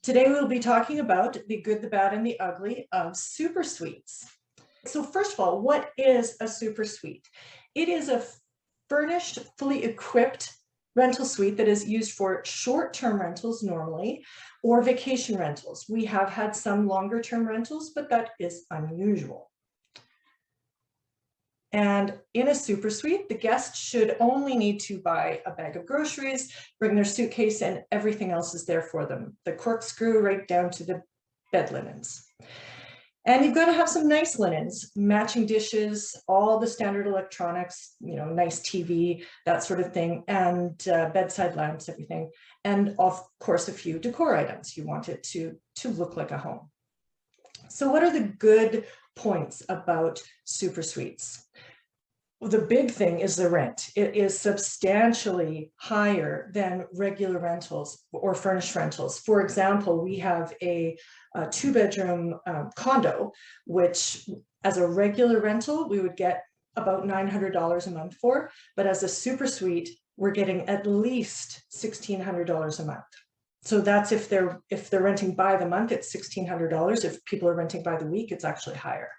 Today we'll be talking about the good, the bad, and the ugly of SuperSuites. So first of all, what is a SuperSuite? It is a furnished, fully equipped rental suite that is used for short-term rentals normally, or vacation rentals. We have had some longer-term rentals, but that is unusual. And in a SuperSuite, the guest should only need to buy a bag of groceries, bring their suitcase, and everything else is there for them. The corkscrew right down to the bed linens. And you've got to have some nice linens, matching dishes, all the standard electronics, nice TV, that sort of thing, and bedside lamps, everything. And of course, a few decor items. You want it to look like a home. So what are the good points about SuperSuites? Well, the big thing is the rent. It is substantially higher than regular rentals or furnished rentals. For example, we have a two-bedroom condo, which as a regular rental, we would get about $900 a month for, but as a SuperSuite, we're getting at least $1,600 a month. So that's if they're renting by the month, it's $1,600. If people are renting by the week, it's actually higher.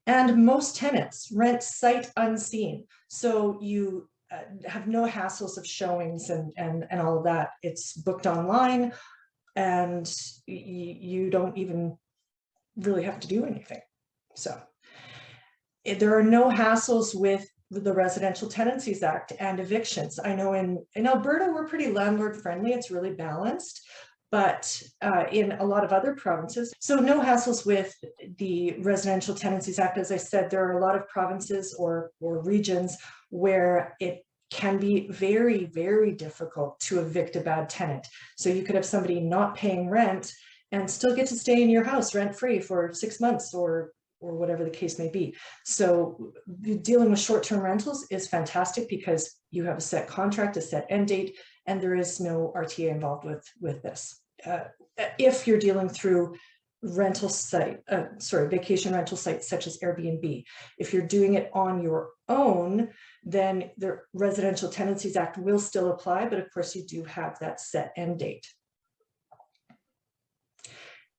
And most tenants rent sight unseen. So you have no hassles of showings and all of that. It's booked online and you don't even really have to do anything. So there are no hassles with the Residential Tenancies Act and evictions. I know in Alberta, we're pretty landlord friendly. It's really balanced. But in a lot of other provinces, so no hassles with the Residential Tenancies Act. As I said, there are a lot of provinces or regions where it can be very, very difficult to evict a bad tenant. So you could have somebody not paying rent and still get to stay in your house rent-free for 6 months or whatever the case may be. So dealing with short-term rentals is fantastic because you have a set contract, a set end date, and there is no RTA involved with this. If you're dealing through vacation rental sites such as Airbnb. If you're doing it on your own, then the Residential Tenancies Act will still apply, but of course you do have that set end date.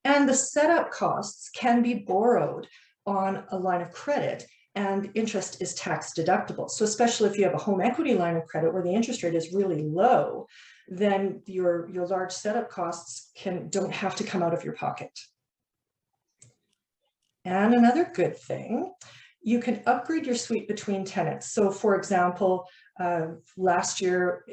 And the setup costs can be borrowed on a line of credit, and interest is tax deductible. So especially if you have a home equity line of credit where the interest rate is really low, then your large setup costs don't have to come out of your pocket. And another good thing, you can upgrade your suite between tenants. So for example, last year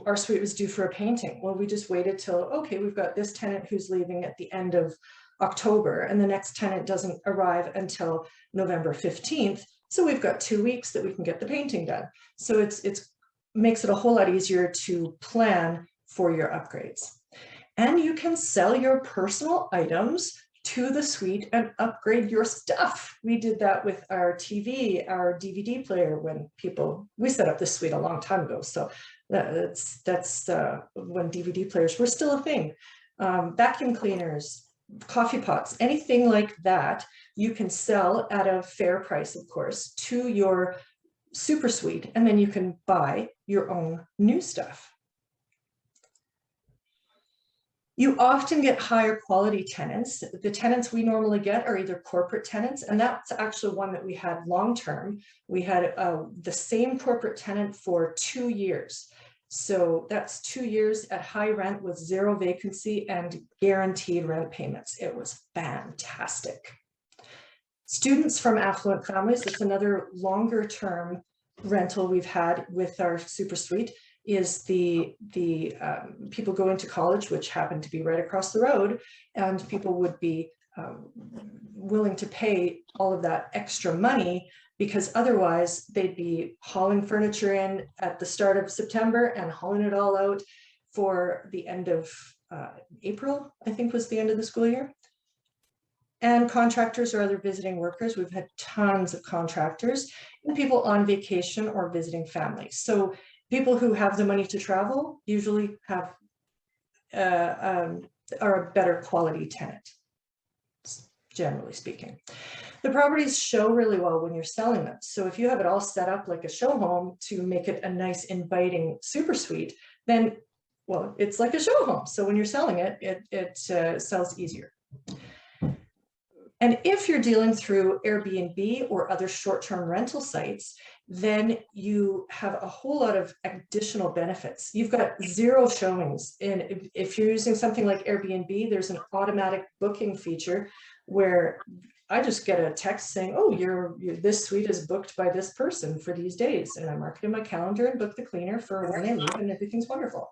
our suite was due for a painting. Well, we just waited till, okay, we've got this tenant who's leaving at the end of October, and the next tenant doesn't arrive until November 15th. So we've got 2 weeks that we can get the painting done. So it makes it a whole lot easier to plan for your upgrades. And you can sell your personal items to the suite and upgrade your stuff. We did that with our TV, our DVD player we set up this suite a long time ago. So that's when DVD players were still a thing. Vacuum cleaners, coffee pots, anything like that, you can sell at a fair price, of course, to your SuperSuite, and then you can buy your own new stuff. You often get higher quality tenants. The tenants we normally get are either corporate tenants, and that's actually one that we had long-term. We had the same corporate tenant for 2 years. So that's 2 years at high rent with 0 vacancy and guaranteed rent payments. It was fantastic. Students from affluent families, that's another longer term rental we've had with our SuperSuite, is the people going to college, which happen to be right across the road, and people would be willing to pay all of that extra money because otherwise they'd be hauling furniture in at the start of September and hauling it all out for the end of April, I think was the end of the school year. And contractors or other visiting workers, we've had tons of contractors and people on vacation or visiting families. So people who have the money to travel usually are a better quality tenant, generally speaking. The properties show really well when you're selling them. So if you have it all set up like a show home to make it a nice, inviting SuperSuite, then well, it's like a show home. So when you're selling it, it sells easier. And if you're dealing through Airbnb or other short-term rental sites, then you have a whole lot of additional benefits. You've got 0 showings. And if you're using something like Airbnb, there's an automatic booking feature where I just get a text saying, oh, this suite is booked by this person for these days. And I mark it in my calendar and book the cleaner for when I leave, and everything's wonderful.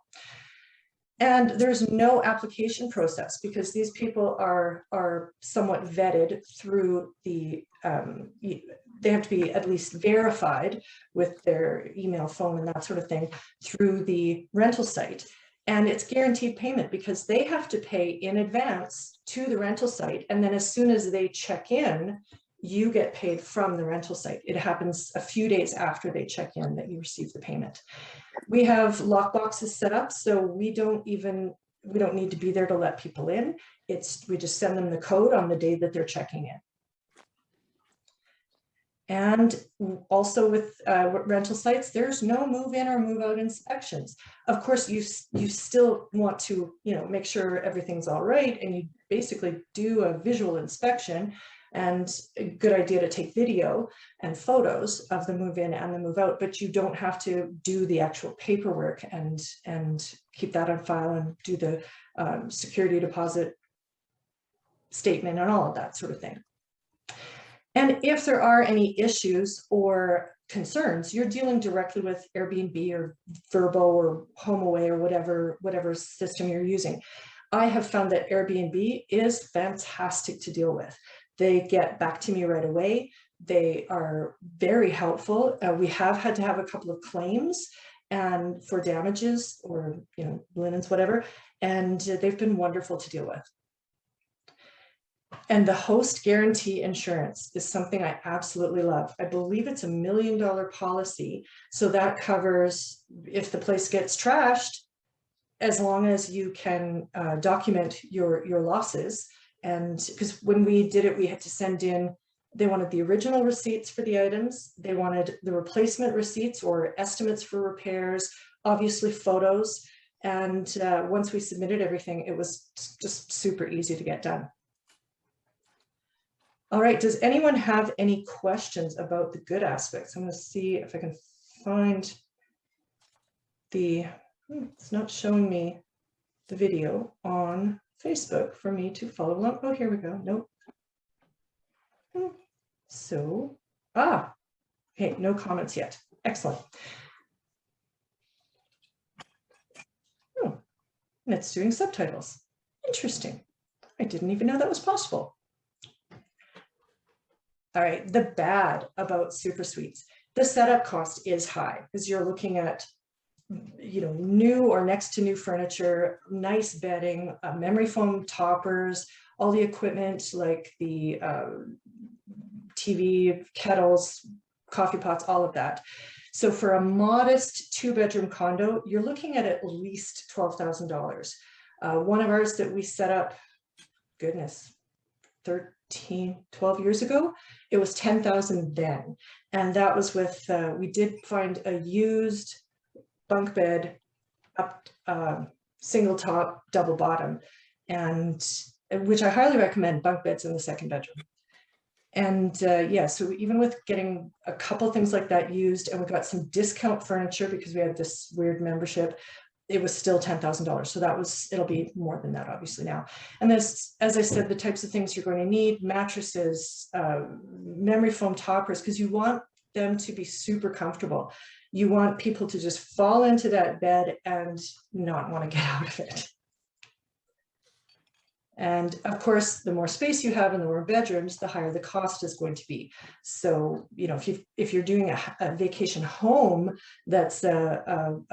And there's no application process because these people are somewhat vetted through the, they have to be at least verified with their email, phone, and that sort of thing through the rental site. And it's guaranteed payment because they have to pay in advance to the rental site. And then as soon as they check in, you get paid from the rental site. It happens a few days after they check in that you receive the payment. We have lock boxes set up, so we don't need to be there to let people in. We just send them the code on the day that they're checking in. And also with rental sites, there's no move in or move out inspections. Of course, you still want to, make sure everything's all right, and you basically do a visual inspection. And a good idea to take video and photos of the move in and the move out, but you don't have to do the actual paperwork and keep that on file and do the security deposit statement and all of that sort of thing. And if there are any issues or concerns, you're dealing directly with Airbnb or Vrbo or HomeAway or whatever system you're using. I have found that Airbnb is fantastic to deal with. They get back to me right away. They are very helpful. We have had to have a couple of claims and for damages or linens, whatever, and they've been wonderful to deal with. And the host guarantee insurance is something I absolutely love. I believe it's $1 million policy, so that covers if the place gets trashed, as long as you can document your losses. And because when we did it, we had to send in, they wanted the original receipts for the items. They wanted the replacement receipts or estimates for repairs, obviously photos. And once we submitted everything, it was just super easy to get done. All right, does anyone have any questions about the good aspects? I'm going to see if I can find it's not showing me the video on Facebook for me to follow along. Oh, here we go. Nope. So, okay, no comments yet. Excellent. Oh, and it's doing subtitles. Interesting. I didn't even know that was possible. All right, the bad about SuperSuites. The setup cost is high because you're looking at new or next to new furniture, nice bedding, memory foam toppers, all the equipment like the TV, kettles, coffee pots, all of that. So for a modest 2-bedroom condo, you're looking at least $12,000. One of ours that we set up, goodness, 12 years ago, it was $10,000 then. And that was with, we did find a used bunk bed, up single top, double bottom, and which I highly recommend, bunk beds in the 2nd bedroom. And yeah, so even with getting a couple things like that used, and we got some discount furniture because we had this weird membership, it was still $10,000. So it'll be more than that obviously now. And this, as I said, the types of things you're going to need: mattresses, memory foam toppers, because you want them to be super comfortable. You want people to just fall into that bed and not want to get out of it. And of course, the more space you have in the more bedrooms, the higher the cost is going to be. So, if you're doing a vacation home that's a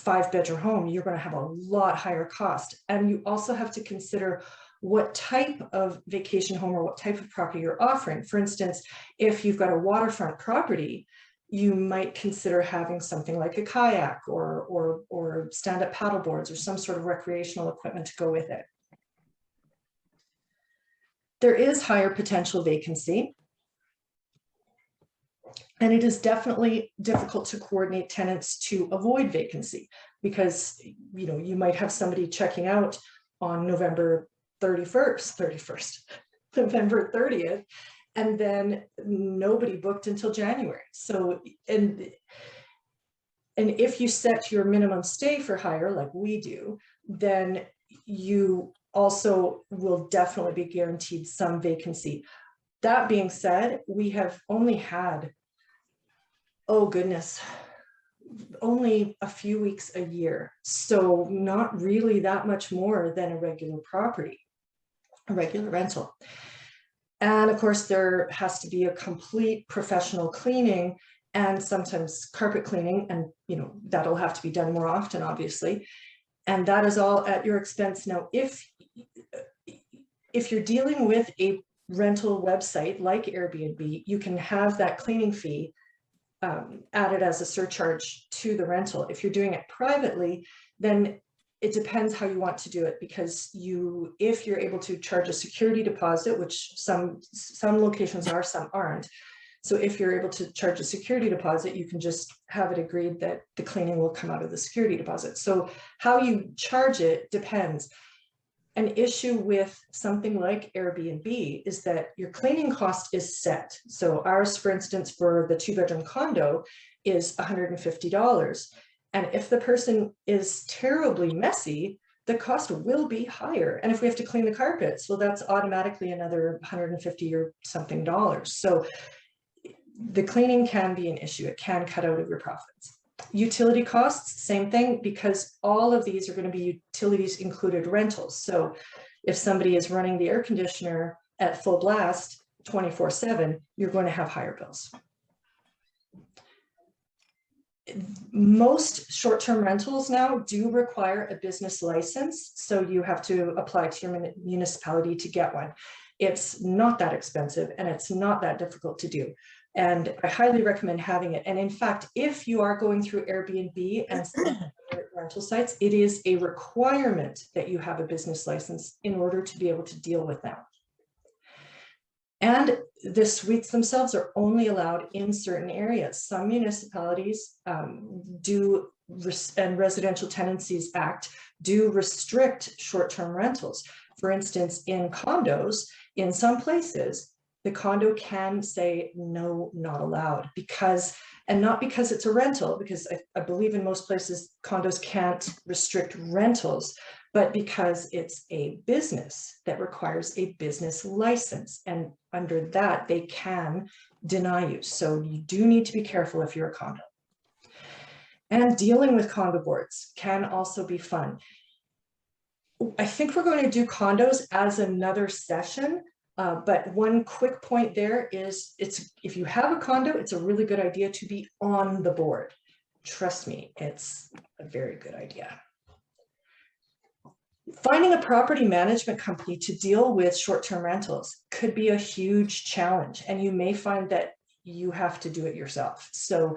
5-bedroom home, you're going to have a lot higher cost. And you also have to consider what type of vacation home or what type of property you're offering. For instance, if you've got a waterfront property, you might consider having something like a kayak or stand-up paddle boards or some sort of recreational equipment to go with it. There is higher potential vacancy, and it is definitely difficult to coordinate tenants to avoid vacancy. because, you might have somebody checking out on November 31st, November 30th, and then nobody booked until January. So, and if you set your minimum stay for hire, like we do, then you also will definitely be guaranteed some vacancy. That being said, we have only had, oh goodness, only a few weeks a year. So not really that much more than a regular property, a regular rental. And of course, there has to be a complete professional cleaning and sometimes carpet cleaning. And, that'll have to be done more often, obviously. And that is all at your expense. Now, if you're dealing with a rental website like Airbnb, you can have that cleaning fee added as a surcharge to the rental. If you're doing it privately, then it depends how you want to do it, because if you're able to charge a security deposit, which some locations are, some aren't. So if you're able to charge a security deposit, you can just have it agreed that the cleaning will come out of the security deposit. So how you charge it depends. An issue with something like Airbnb is that your cleaning cost is set. So ours, for instance, for the 2-bedroom condo is $150. And if the person is terribly messy, the cost will be higher. And if we have to clean the carpets, well, that's automatically another $150 or something dollars. So the cleaning can be an issue. It can cut out of your profits. Utility costs, same thing, because all of these are going to be utilities included rentals. So if somebody is running the air conditioner at full blast 24/7, you're going to have higher bills. Most short-term rentals now do require a business license, so you have to apply to your municipality to get one. It's not that expensive and it's not that difficult to do. And I highly recommend having it. And in fact, if you are going through Airbnb and rental sites, it is a requirement that you have a business license in order to be able to deal with them. And the suites themselves are only allowed in certain areas. Some municipalities and Residential Tenancies Act do restrict short-term rentals. For instance, in condos, in some places, the condo can say, no, not allowed, and not because it's a rental, because I believe in most places, condos can't restrict rentals, but because it's a business that requires a business license. And under that, they can deny you. So you do need to be careful if you're a condo. And dealing with condo boards can also be fun. I think we're going to do condos as another session. But one quick point there is, if you have a condo, it's a really good idea to be on the board. Trust me, it's a very good idea. Finding a property management company to deal with short-term rentals could be a huge challenge, and you may find that you have to do it yourself. So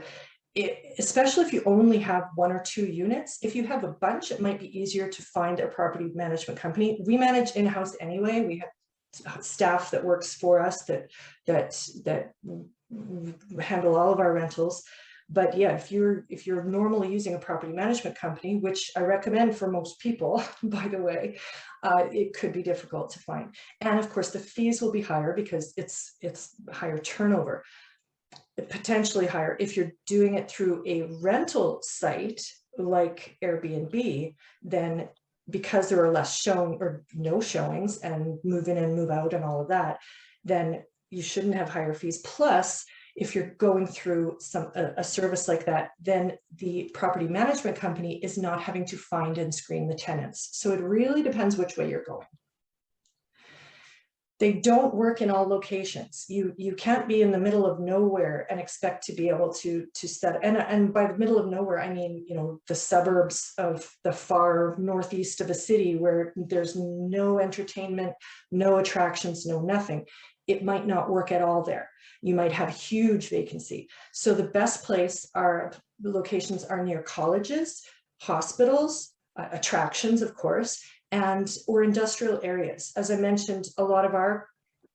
especially if you only have 1 or 2 units, if you have a bunch, it might be easier to find a property management company. We manage in-house anyway. We have staff that works for us that handle all of our rentals. But yeah, if you're normally using a property management company, which I recommend for most people, by the way, it could be difficult to find. And of course, the fees will be higher because it's higher turnover, potentially higher. If you're doing it through a rental site like Airbnb, then because there are less no showings and move in and move out and all of that, then you shouldn't have higher fees. Plus, if you're going through a service like that, then the property management company is not having to find and screen the tenants. So it really depends which way you're going. They don't work in all locations. You can't be in the middle of nowhere and expect to be able to set, and by the middle of nowhere, I mean, the suburbs of the far northeast of a city where there's no entertainment, no attractions, no nothing. It might not work at all there. You might have huge vacancy. So the best locations are near colleges, hospitals, attractions, of course, or industrial areas. As I mentioned, a lot of our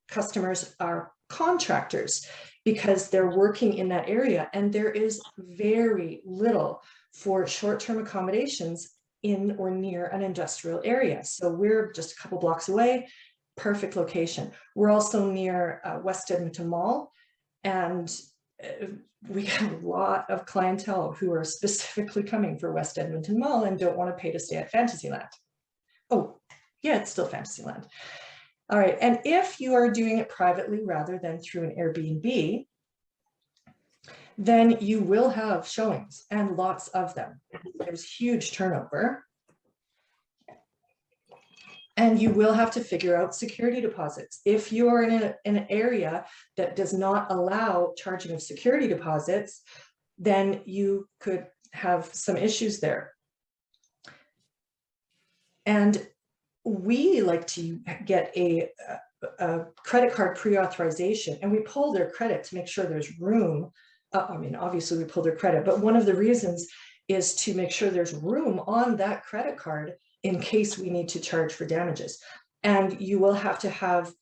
customers are contractors because they're working in that area, and there is very little for short-term accommodations in or near an industrial area. So we're just a couple blocks away, perfect location. We're also near West Edmonton Mall, and we have a lot of clientele who are specifically coming for West Edmonton Mall and don't want to pay to stay at Fantasyland. Oh, yeah, it's still Fantasyland. All right, and if you are doing it privately rather than through an Airbnb, then you will have showings and lots of them. There's huge turnover. And you will have to figure out security deposits. If you're in an area that does not allow charging of security deposits, then you could have some issues there. And we like to get a credit card pre-authorization, and we pull their credit to make sure there's room. I mean, obviously we pull their credit, but one of the reasons is to make sure there's room on that credit card in case we need to charge for damages. And you will have to have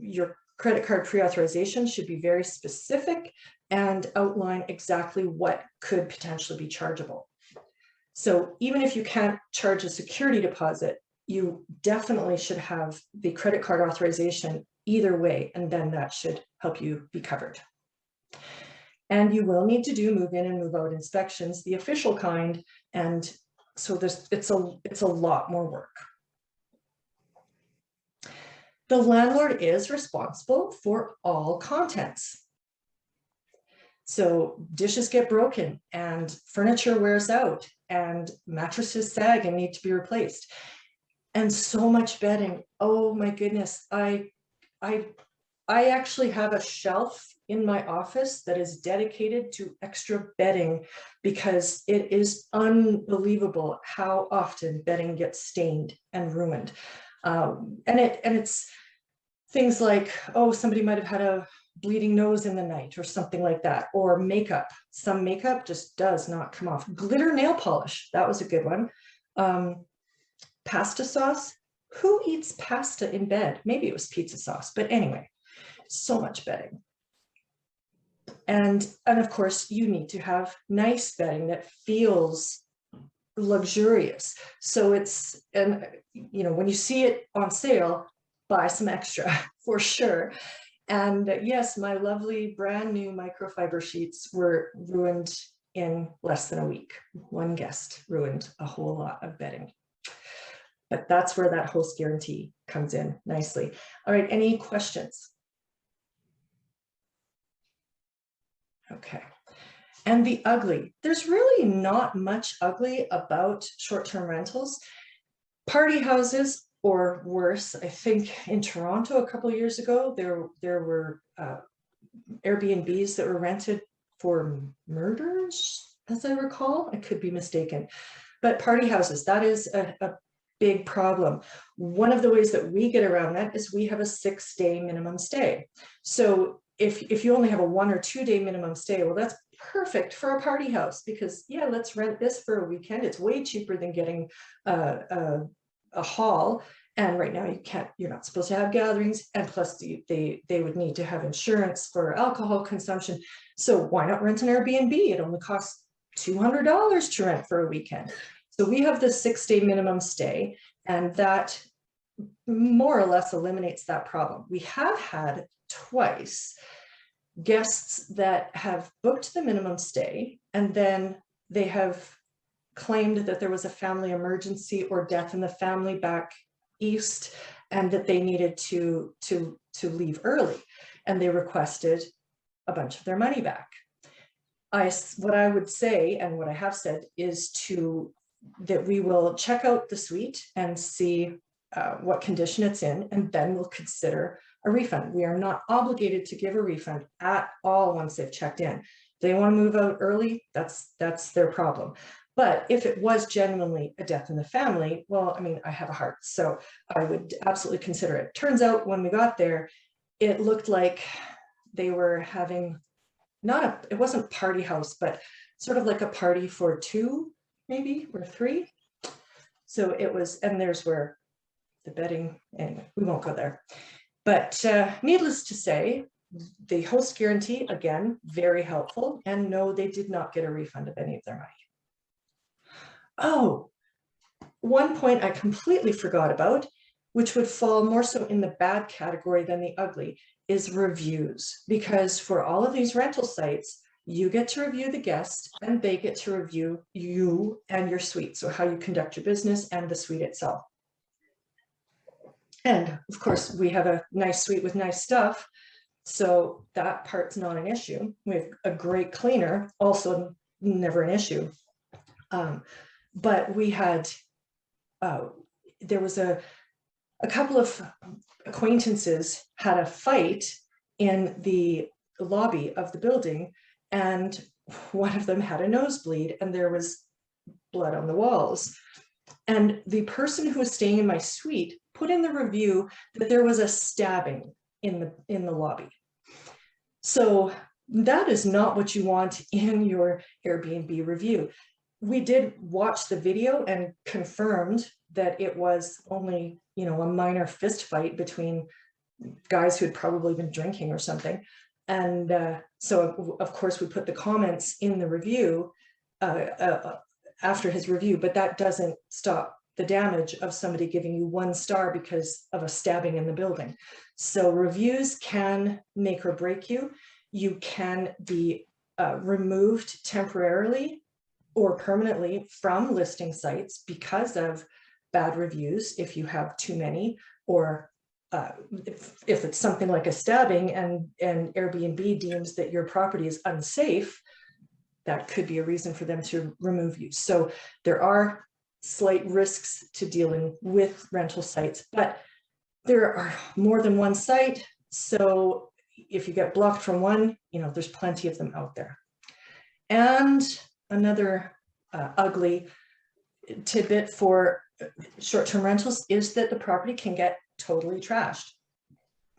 your credit card pre-authorization should be very specific and outline exactly what could potentially be chargeable. So even if you can't charge a security deposit, you definitely should have the credit card authorization either way, and then that should help you be covered. And you will need to do move in and move out inspections, the official kind, and so it's a lot more work. The landlord is responsible for all contents. So dishes get broken and furniture wears out and mattresses sag and need to be replaced. And so much bedding. Oh my goodness. I actually have a shelf in my office that is dedicated to extra bedding because it is unbelievable how often bedding gets stained and ruined. And it's things like, oh, somebody might have had a bleeding nose in the night or something like that, or makeup. Some makeup just does not come off. Glitter nail polish, that was a good one. Pasta sauce. Who eats pasta in bed? Maybe it was pizza sauce, but anyway, so much bedding. And of course, you need to have nice bedding that feels luxurious. So it's, and you know, when you see it on sale, buy some extra for sure. And yes, my lovely brand new microfiber sheets were ruined in less than a week. One guest ruined a whole lot of bedding. But that's where that host guarantee comes in nicely. All right, any questions? Okay. And the ugly. There's really not much ugly about short-term rentals. Party houses, or worse, I think in Toronto a couple of years ago, there were Airbnbs that were rented for murders, as I recall. I could be mistaken. But party houses, that is a big problem. One of the ways that we get around that is we have a 6-day minimum stay. So if you only have a 1 or 2 day minimum stay, well, that's perfect for a party house because yeah, let's rent this for a weekend. It's way cheaper than getting a hall. And right now you're not supposed to have gatherings. And plus they would need to have insurance for alcohol consumption. So why not rent an Airbnb? It only costs $200 to rent for a weekend. So we have the 6-day minimum stay, and that more or less eliminates that problem. We have had twice guests that have booked the minimum stay and then they have claimed that there was a family emergency or death in the family back east and that they needed to leave early, and they requested a bunch of their money back. What I would say, and what I have said, is that we will check out the suite and see what condition it's in, and then we'll consider a refund. We are not obligated to give a refund at all once they've checked in. If they want to move out early, that's their problem. But if it was genuinely a death in the family, well, I mean, I have a heart, so I would absolutely consider it. Turns out when we got there, it looked like they were having it wasn't party house, but sort of like a party for 2, maybe, or 3. So it was, and there's where the bedding, anyway, we won't go there. But needless to say, the host guarantee, again, very helpful. And no, they did not get a refund of any of their money. Oh, one point I completely forgot about, which would fall more so in the bad category than the ugly, is reviews. Because for all of these rental sites, you get to review the guest and they get to review you and your suite. So how you conduct your business and the suite itself. And of course, we have a nice suite with nice stuff. So that part's not an issue. We have a great cleaner, also never an issue. But we had, there was a couple of acquaintances had a fight in the lobby of the building, and one of them had a nosebleed and there was blood on the walls. And the person who was staying in my suite put in the review that there was a stabbing in the lobby. So that is not what you want in your Airbnb review. We did watch the video and confirmed that it was only, you know, a minor fist fight between guys who had probably been drinking or something. And so of course we put the comments in the review after his review, but that doesn't stop the damage of somebody giving you 1 star because of a stabbing in the building. So reviews can make or break you. You can be removed temporarily or permanently from listing sites because of bad reviews if you have too many, or if it's something like a stabbing and Airbnb deems that your property is unsafe, that could be a reason for them to remove you. So there are slight risks to dealing with rental sites, but there are more than one site. So if you get blocked from one, you know, there's plenty of them out there. And another ugly tidbit for short-term rentals is that the property can get totally trashed.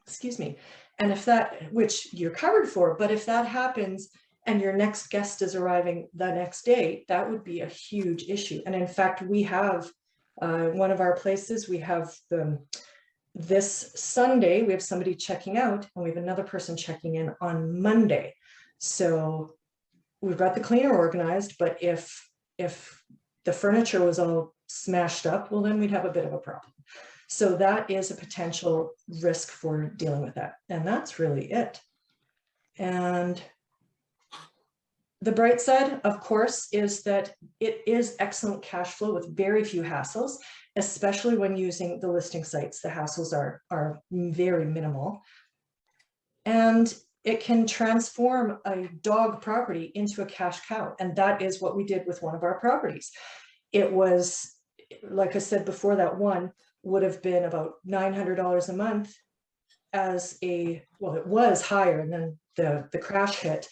Excuse me. And if that, which you're covered for, but if that happens and your next guest is arriving the next day, that would be a huge issue. And in fact, we have one of our places, we have this Sunday, we have somebody checking out and we have another person checking in on Monday. So we've got the cleaner organized, but if the furniture was all smashed up, well, then we'd have a bit of a problem. So that is a potential risk for dealing with that. And that's really it. And the bright side, of course, is that it is excellent cash flow with very few hassles, especially when using the listing sites. The hassles are very minimal. And it can transform a dog property into a cash cow. And that is what we did with one of our properties. It was, like I said before, that one would have been about $900 a month as a, well, it was higher, and then the crash hit.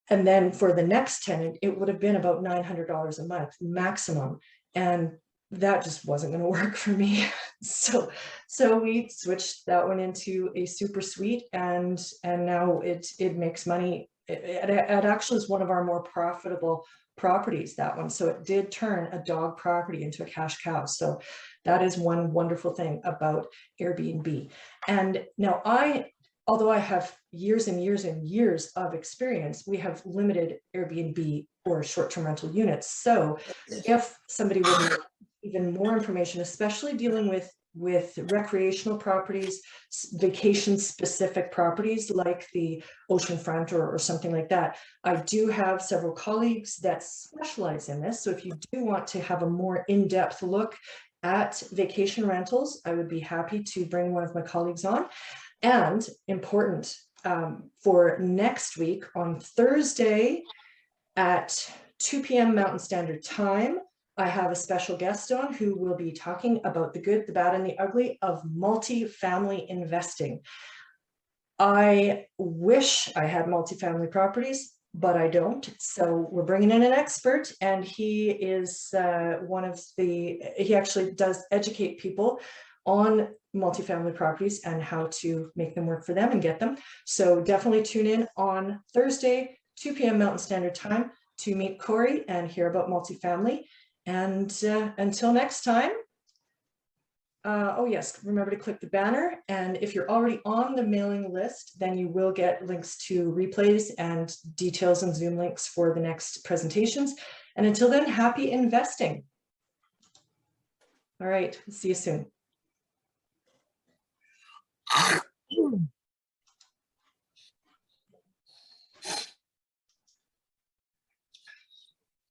And then for the next tenant, it would have been about $900 a month maximum. And that just wasn't going to work for me. So we switched that one into a SuperSuite, and now it makes money. It actually is one of our more profitable properties, that one. So it did turn a dog property into a cash cow. So that is one wonderful thing about Airbnb. And now although I have years and years and years of experience, we have limited Airbnb or short-term rental units. So if somebody would need even more information, especially dealing with recreational properties, vacation-specific properties like the oceanfront or something like that, I do have several colleagues that specialize in this. So if you do want to have a more in-depth look at vacation rentals, I would be happy to bring one of my colleagues on. And important, for next week on Thursday at 2 p.m. Mountain Standard Time, I have a special guest on who will be talking about the good, the bad, and the ugly of multifamily investing. I wish I had multifamily properties, but I don't. So we're bringing in an expert, and he is he actually does educate people on multifamily properties and how to make them work for them and get them. So definitely tune in on Thursday, 2 p.m. Mountain Standard Time to meet Corey and hear about multifamily. And until next time, oh yes, remember to click the banner. And if you're already on the mailing list, then you will get links to replays and details and Zoom links for the next presentations. And until then, happy investing. All right, see you soon.